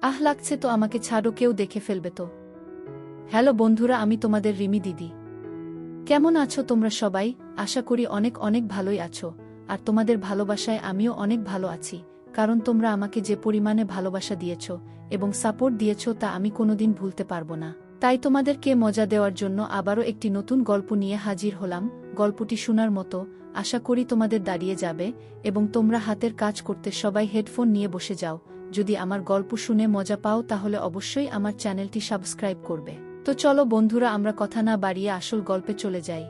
আহ লাগছে তো, আমাকে ছাড়ো, কেউ দেখে ফেলবে তো। হ্যালো বন্ধুরা, আমি তোমাদের রিমি দিদি। কেমন আছো তোমরা সবাই? আশা করি অনেক অনেক ভালোই আছো। আর তোমাদের ভালোবাসায় আমিও অনেক ভালো আছি, কারণ তোমরা আমাকে যে পরিমাণে ভালোবাসা দিয়েছ এবং সাপোর্ট দিয়েছ তা আমি কোনোদিন ভুলতে পারবো না। তাই তোমাদেরকে মজা দেওয়ার জন্য আবারও একটি নতুন গল্প নিয়ে হাজির হলাম। গল্পটি শোনার মতো, আশা করি তোমাদের দাঁড়িয়ে যাবে এবং তোমরা হাতের কাজ করতে সবাই হেডফোন নিয়ে বসে যাও। যদি আমার গল্প শুনে মজা পাও তাহলে অবশ্যই আমার চ্যানেলটি সাবস্ক্রাইব করবে। তো চলো বন্ধুরা, আমরা কথা না বাড়িয়ে আসল গল্পে চলে যাই।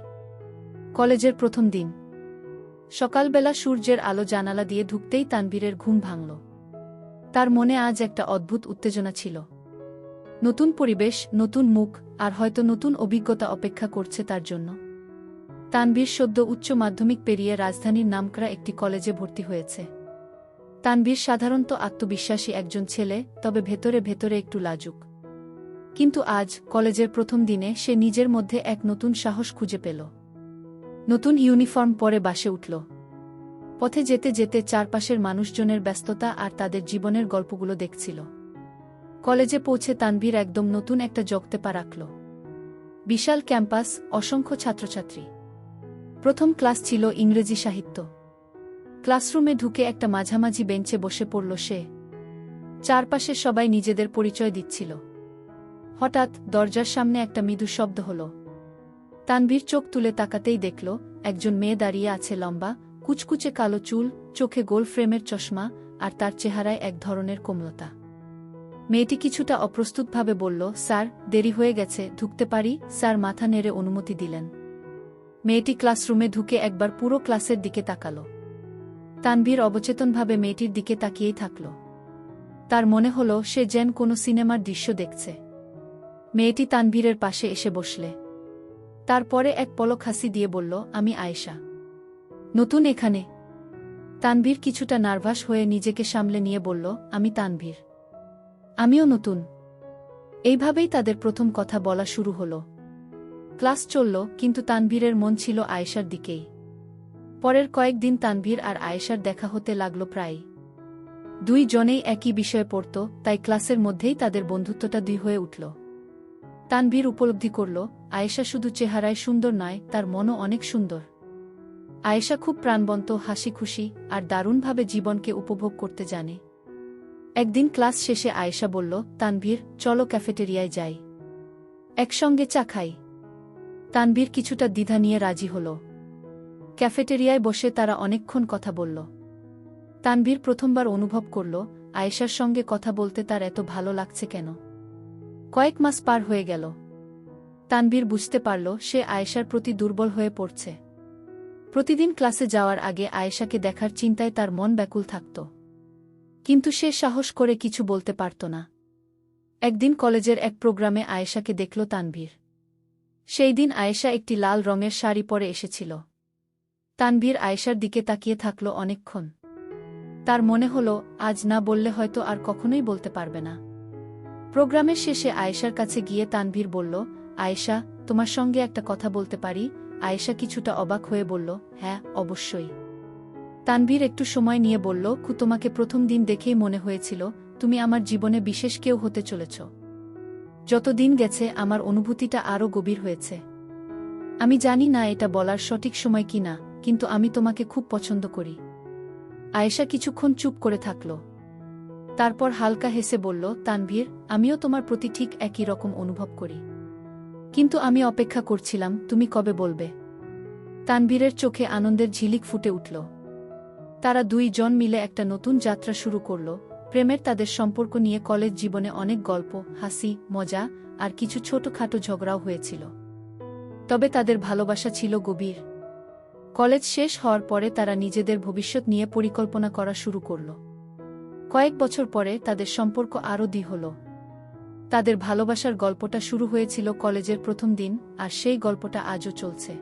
কলেজের প্রথম দিন। সকালবেলা সূর্যের আলো জানালা দিয়ে ঢুকতেই তানভীরের ঘুম ভাঙল। তার মনে আজ একটা অদ্ভুত উত্তেজনা ছিল। নতুন পরিবেশ, নতুন মুখ, আর হয়তো নতুন অভিজ্ঞতা অপেক্ষা করছে তার জন্য। তানভীর সদ্য উচ্চ মাধ্যমিক পেরিয়ে রাজধানীর নামকরা একটি কলেজে ভর্তি হয়েছে। তানভীর সাধারণত আত্মবিশ্বাসী একজন ছেলে, তবে ভেতরে ভেতরে একটু লাজুক। কিন্তু আজ কলেজের প্রথম দিনে সে নিজের মধ্যে এক নতুন সাহস খুঁজে পেল। নতুন ইউনিফর্ম পরে বাসে উঠল। পথে যেতে যেতে চারপাশের মানুষজনের ব্যস্ততা আর তাদের জীবনের গল্পগুলো দেখছিল। কলেজে পৌঁছে তানভীর একদম নতুন একটা জগতে পা রাখল। বিশাল ক্যাম্পাস, অসংখ্য ছাত্রছাত্রী। প্রথম ক্লাস ছিল ইংরেজি সাহিত্য। ক্লাসরুমে ঢুকে একটা মাঝামাঝি বেঞ্চে বসে পড়ল সে। চারপাশে সবাই নিজেদের পরিচয় দিচ্ছিল। হঠাৎ দরজার সামনে একটা মৃদু শব্দ হল। তানভীর চোখ তুলে তাকাতেই দেখল একজন মেয়ে দাঁড়িয়ে আছে, লম্বা, কুচকুচে কালো চুল, চোখে গোল ফ্রেমের চশমা, আর তার চেহারায় এক ধরনের কোমলতা। মেয়েটি কিছুটা অপ্রস্তুতভাবে বলল, স্যার, দেরি হয়ে গেছে, ঢুকতে পারি? স্যার মাথা নেড়ে অনুমতি দিলেন। মেয়েটি ক্লাসরুমে ঢুকে একবার পুরো ক্লাসের দিকে তাকাল। তানভীর অবচেতনভাবে মেয়েটির দিকে তাকিয়েই থাকল। তার মনে হল সে যেন কোনো সিনেমার দৃশ্য দেখছে। মেয়েটি তানভীরের পাশে এসে বসলে। তারপরে এক পলক হাসি দিয়ে বলল, আমি আয়েশা। নতুন এখানে? তানভীর কিছুটা নার্ভাস হয়ে নিজেকে সামলে নিয়ে বলল, আমি তানভীর। আমিও নতুন। এইভাবেই তাদের প্রথম কথা বলা শুরু হল। ক্লাস চলল, কিন্তু তানভীরের মন ছিল আয়েশার দিকেই। পরের কয়েকদিন তানভীর আর আয়েশার দেখা হতে লাগল প্রায়। দুই জনেই একই বিষয়ে পড়ত, তাই ক্লাসের মধ্যেই তাদের বন্ধুত্বটা দুই হয়ে উঠল। তানভীর উপলব্ধি করল, আয়েশা শুধু চেহারায় সুন্দর নয়, তার মনও অনেক সুন্দর। আয়েশা খুব প্রাণবন্ত, হাসি খুশি, আর দারুণভাবে জীবনকে উপভোগ করতে জানে। একদিন ক্লাস শেষে আয়েশা বলল, তানভীর, চলো ক্যাফেটেরিয়ায় যাই, একসঙ্গে চা খাই। তানভীর কিছুটা দ্বিধা নিয়ে রাজি হল। ক্যাফেটেরিয়ায় বসে তারা অনেকক্ষণ কথা বলল। তানভীর প্রথমবার অনুভব করল আয়েশার সঙ্গে কথা বলতে তার এত ভালো লাগছে কেন। কয়েক মাস পার হয়ে গেল। তানভীর বুঝতে পারল সে আয়েশার প্রতি দুর্বল হয়ে পড়ছে। প্রতিদিন ক্লাসে যাওয়ার আগে আয়েশাকে দেখার চিন্তায় তার মন ব্যাকুল থাকত। কিন্তু সে সাহস করে কিছু বলতে পারত না। একদিন কলেজের এক প্রোগ্রামে আয়েশাকে দেখল তানভীর। সেই দিন আয়েশা একটি লাল রঙের শাড়ি পরে এসেছিল। তানভীর আয়েশার দিকে তাকিয়ে থাকল অনেকক্ষণ। তার মনে হল আজ না বললে হয়তো আর কখনোই বলতে পারবে না। প্রোগ্রামের শেষে আয়েশার কাছে গিয়ে তানভীর বলল, আয়েশা, তোমার সঙ্গে একটা কথা বলতে পারি? আয়েশা কিছুটা অবাক হয়ে বলল, হ্যাঁ, অবশ্যই। তানভীর একটু সময় নিয়ে বলল, তোমাকে প্রথম দিন দেখেই মনে হয়েছিল তুমি আমার জীবনে বিশেষ কেউ হতে চলেছ। যত দিন গেছে আমার অনুভূতিটা আরও গভীর হয়েছে। আমি জানি না এটা বলার সঠিক সময় কিনা, কিন্তু আমি তোমাকে খুব পছন্দ করি। আয়েশা কিছুক্ষণ চুপ করে থাকল। তারপর হালকা হেসে বলল, তানভীর, আমিও তোমার প্রতি ঠিক একই রকম অনুভব করি। কিন্তু আমি অপেক্ষা করছিলাম তুমি কবে বলবে। তানভীরের চোখে আনন্দের ঝিলিক ফুটে উঠল। তারা দুই জন মিলে একটা নতুন যাত্রা শুরু করল। প্রেমের তাদের সম্পর্ক নিয়ে কলেজ জীবনে অনেক গল্প, হাসি, মজা, আর কিছু ছোটখাটো ঝগড়াও হয়েছিল। তবে তাদের ভালোবাসা ছিল গভীর। কলেজ শেষ হওয়ার পরে তারা নিজেদের ভবিষ্যৎ নিয়ে পরিকল্পনা করা শুরু করল। কয়েক বছর পরে তাদের সম্পর্ক আরও দৃঢ় হল। তাদের ভালোবাসার গল্পটা শুরু হয়েছিল কলেজের প্রথম দিন, আর সেই গল্পটা আজও চলছে।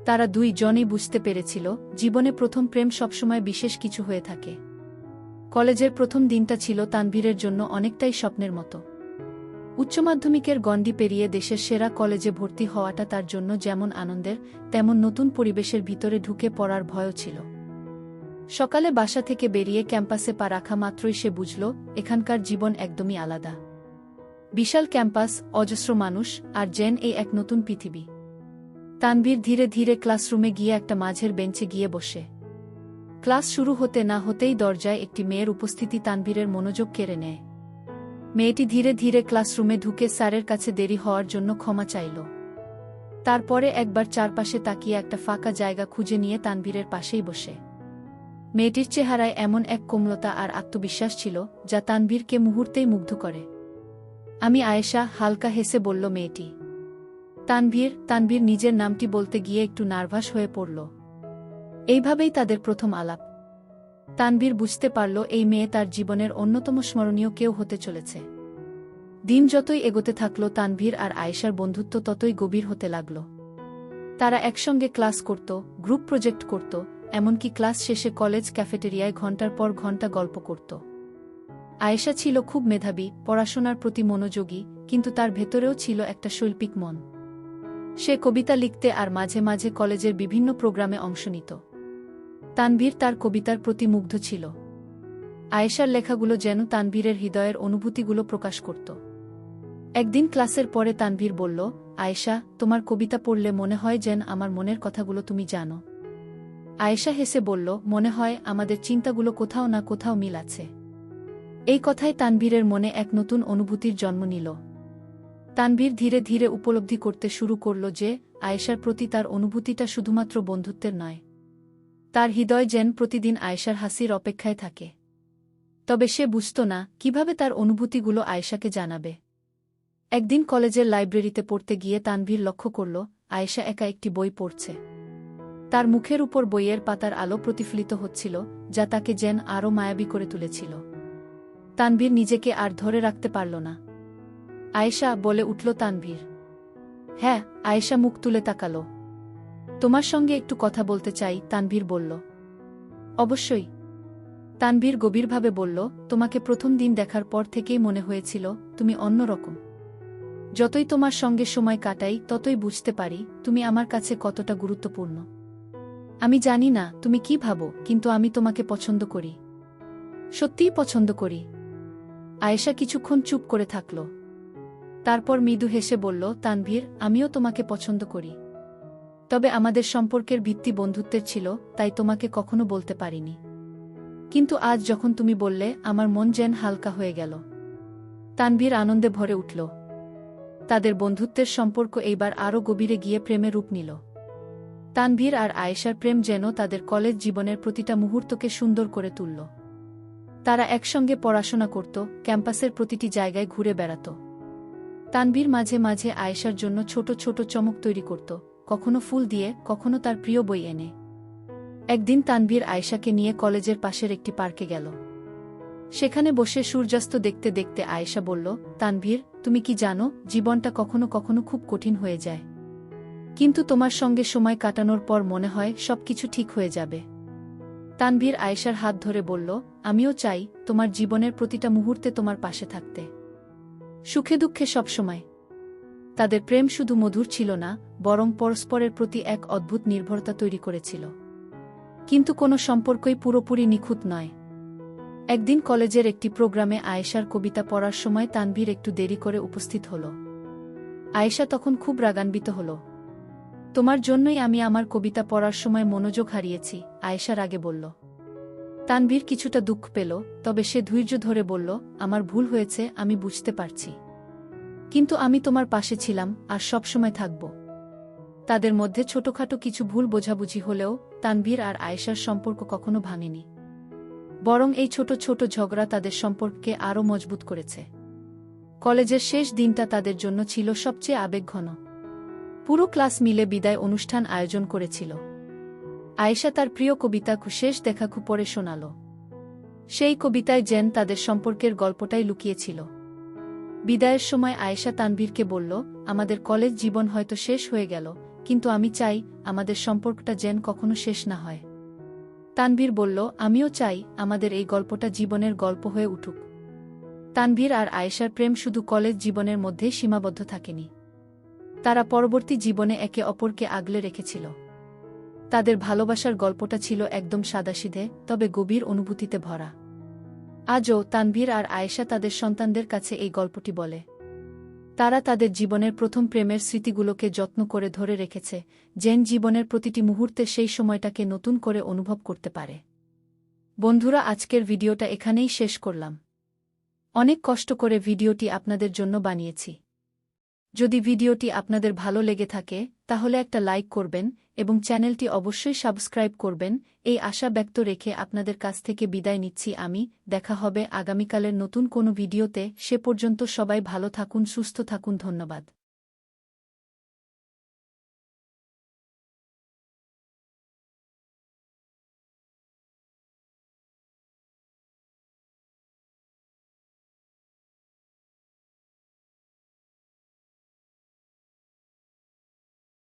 তারা দুই জনই বুঝতে পেরেছিল জীবনে প্রথম প্রেম সবসময় বিশেষ কিছু হয়ে থাকে। কলেজের প্রথম দিনটা ছিল তানভীরের জন্য অনেকটাই স্বপ্নের মতো। উচ্চমাধ্যমিকের গণ্ডি পেরিয়ে দেশের সেরা কলেজে ভর্তি হওয়াটা তার জন্য যেমন আনন্দের, তেমন নতুন পরিবেশের ভিতরে ঢুকে পড়ার ভয়ও ছিল। সকালে বাসা থেকে বেরিয়ে ক্যাম্পাসে পা রাখা মাত্রই সে বুঝল এখানকার জীবন একদমই আলাদা। বিশাল ক্যাম্পাস, অজস্র মানুষ, আর জেন এই এক নতুন পৃথিবী। তানভীর ধীরে ধীরে ক্লাসরুমে গিয়ে একটা মাঝের বেঞ্চে গিয়ে বসে। ক্লাস শুরু হতে না হতেই দরজায় একটি মেয়ের উপস্থিতি তানভীরের মনোযোগ কেড়ে নেয়। মেয়েটি ধীরে ধীরে ক্লাসরুমে ঢুকে স্যারের কাছে দেরি হওয়ার জন্য ক্ষমা চাইল। তারপরে একবার চারপাশে তাকিয়ে একটা ফাঁকা জায়গা খুঁজে নিয়ে তানভীরের পাশেই বসে। মেয়েটির চেহারায় এমন এক কোমলতা আর আত্মবিশ্বাস ছিল যা তানভীরকে মুহূর্তেই মুগ্ধ করে। আমি আয়েশা, হালকা হেসে বলল মেয়েটি। তানভীর নিজের নামটি বলতে গিয়ে একটু নার্ভাস হয়ে পড়ল। এইভাবেই তাদের প্রথম আলাপ। তানভীর বুঝতে পারল এই মেয়ে তার জীবনের অন্যতম স্মরণীয় কেউ হতে চলেছে। দিন যতই এগোতে থাকল তানভীর আর আয়েশার বন্ধুত্ব ততই গভীর হতে লাগল। তারা একসঙ্গে ক্লাস করত, গ্রুপ প্রজেক্ট করত, এমনকি ক্লাস শেষে কলেজ ক্যাফেটেরিয়ায় ঘণ্টার পর ঘণ্টা গল্প করত। আয়েশা ছিল খুব মেধাবী, পড়াশোনার প্রতি মনোযোগী, কিন্তু তার ভেতরেও ছিল একটা শৈল্পিক মন। সে কবিতা লিখতে আর মাঝে মাঝে কলেজের বিভিন্ন প্রোগ্রামে অংশ নিত। তানভীর তার কবিতার প্রতি মুগ্ধ ছিল। আয়েশার লেখাগুলো যেন তানভীরের হৃদয়ের অনুভূতিগুলো প্রকাশ করত। একদিন ক্লাসের পরে তানভীর বলল, আয়েশা, তোমার কবিতা পড়লে মনে হয় যেন আমার মনের কথাগুলো তুমি জানো। আয়েশা হেসে বলল, মনে হয় আমাদের চিন্তাগুলো কোথাও না কোথাও মিল আছে। এই কথায় তানভীরের মনে এক নতুন অনুভূতির জন্ম নিল। তানভীর ধীরে ধীরে উপলব্ধি করতে শুরু করল যে আয়েশার প্রতি তার অনুভূতিটা শুধুমাত্র বন্ধুত্বের নয়। তার হৃদয় যেন প্রতিদিন আয়েশার হাসির অপেক্ষায় থাকে। তবে সে বুঝত না কিভাবে তার অনুভূতিগুলো আয়েশাকে জানাবে। একদিন কলেজের লাইব্রেরিতে পড়তে গিয়ে তানভীর লক্ষ্য করল আয়েশা একা একটি বই পড়ছে। তার মুখের উপর বইয়ের পাতার আলো প্রতিফলিত হচ্ছিল, যা তাকে যেন আরও মায়াবী করে তুলেছিল। তানভীর নিজেকে আর ধরে রাখতে পারল না। আয়েশা, বলে উঠল তানভীর। হ্যাঁ, আয়েশা মুখ তুলে তাকাল। তোমার সঙ্গে একটু কথা বলতে চাই, তানভীর বলল। অবশ্যই। তানভীর গভীরভাবে বলল, তোমাকে প্রথম দিন দেখার পর থেকেই মনে হয়েছিল তুমি অন্যরকম। যতই তোমার সঙ্গে সময় কাটাই ততই বুঝতে পারি তুমি আমার কাছে কতটা গুরুত্বপূর্ণ। আমি জানি না তুমি কি ভাবো, কিন্তু আমি তোমাকে পছন্দ করি। সত্যিই পছন্দ করি। আয়েশা কিছুক্ষণ চুপ করে থাকল। তারপর মৃদু হেসে বলল, তানভীর, আমিও তোমাকে পছন্দ করি। তবে আমাদের সম্পর্কের ভিত্তি বন্ধুত্বের ছিল, তাই তোমাকে কখনো বলতে পারিনি। কিন্তু আজ যখন তুমি বললে, আমার মন যেন হালকা হয়ে গেল। তানভীর আনন্দে ভরে উঠল। তাদের বন্ধুত্বের সম্পর্ক এইবার আরও গভীরে গিয়ে প্রেমে রূপ নিল। তানভীর আর আয়েশার প্রেম যেন তাদের কলেজ জীবনের প্রতিটা মুহূর্তকে সুন্দর করে তুলল। তারা একসঙ্গে পড়াশোনা করত, ক্যাম্পাসের প্রতিটি জায়গায় ঘুরে বেড়াত। তানভীর মাঝে মাঝে আয়েশার জন্য ছোট ছোট চমক তৈরি করত, কখনো ফুল দিয়ে, কখনো তার প্রিয় বই এনে। একদিন তানভীর আয়েশাকে নিয়ে কলেজের পাশের একটি পার্কে গেল। সেখানে বসে সূর্যাস্ত দেখতে দেখতে আয়েশা বলল, তানভীর, তুমি কি জানো, জীবনটা কখনো কখনো খুব কঠিন হয়ে যায়। কিন্তু তোমার সঙ্গে সময় কাটানোর পর মনে হয় সবকিছু ঠিক হয়ে যাবে। তানভীর আয়েশার হাত ধরে বলল, আমিও চাই তোমার জীবনের প্রতিটা মুহূর্তে তোমার পাশে থাকতে, সুখে দুঃখে সবসময়। তাদের প্রেম শুধু মধুর ছিল না, বরং পরস্পরের প্রতি এক অদ্ভুত নির্ভরতা তৈরি করেছিল। কিন্তু কোনো সম্পর্কই পুরোপুরি নিখুঁত নয়। একদিন কলেজের একটি প্রোগ্রামে আয়েশার কবিতা পড়ার সময় তানভীর একটু দেরি করে উপস্থিত হল। আয়েশা তখন খুব রাগান্বিত হল। তোমার জন্যই আমি আমার কবিতা পড়ার সময় মনোযোগ হারিয়েছি, আয়েশা রাগে বলল। তানভীর কিছুটা দুঃখ পেল, তবে সে ধৈর্য ধরে বলল, আমার ভুল হয়েছে, আমি বুঝতে পারছি। কিন্তু আমি তোমার পাশে ছিলাম আর সবসময় থাকব। তাদের মধ্যে ছোটখাটো কিছু ভুল বোঝাবুঝি হলেও তানভীর আর আয়েশার সম্পর্ক কখনো ভাঙেনি। বরং এই ছোট ছোট ঝগড়া তাদের সম্পর্ককে আরও মজবুত করেছে। কলেজের শেষ দিনটা তাদের জন্য ছিল সবচেয়ে আবেগঘন। পুরো ক্লাস মিলে বিদায় অনুষ্ঠান আয়োজন করেছিল। আয়েশা তার প্রিয় কবিতা শেষ দেখা পড়ে শোনাল। সেই কবিতায় যেন তাদের সম্পর্কের গল্পটাই লুকিয়েছিল। বিদায়ের সময় আয়েশা তানভীরকে বলল, আমাদের কলেজ জীবন হয়তো শেষ হয়ে গেল, কিন্তু আমি চাই আমাদের সম্পর্কটা যেন কখনো শেষ না হয়। তানভীর বলল, আমিও চাই আমাদের এই গল্পটা জীবনের গল্প হয়ে উঠুক। তানভীর আর আয়েশার প্রেম শুধু কলেজ জীবনের মধ্যেই সীমাবদ্ধ থাকেনি। তারা পরবর্তী জীবনে একে অপরকে আগলে রেখেছিল। তাদের ভালোবাসার গল্পটা ছিল একদম সাদাসিধে তবে গভীর অনুভূতিতে ভরা। আজও তানভীর আর আয়েশা তাদের সন্তানদের কাছে এই গল্পটি বলে। তারা তাদের জীবনের প্রথম প্রেমের স্মৃতিগুলোকে যত্ন করে ধরে রেখেছে, যেন জীবনের প্রতিটি মুহূর্তে সেই সময়টাকে নতুন করে অনুভব করতে পারে। বন্ধুরা, আজকের ভিডিওটা এখানেই শেষ করলাম। অনেক কষ্ট করে ভিডিওটি আপনাদের জন্য বানিয়েছি। যদি ভিডিওটি আপনাদের ভালো লেগে থাকে তাহলে একটা লাইক করবেন এবং চ্যানেলটি অবশ্যই সাবস্ক্রাইব করবেন এই আশা ব্যক্ত রেখে আপনাদের কাছ থেকে বিদায় নিচ্ছি আমি। দেখা হবে আগামীকালের নতুন কোনো ভিডিওতে। সে পর্যন্ত সবাই ভালো থাকুন, সুস্থ থাকুন। ধন্যবাদ।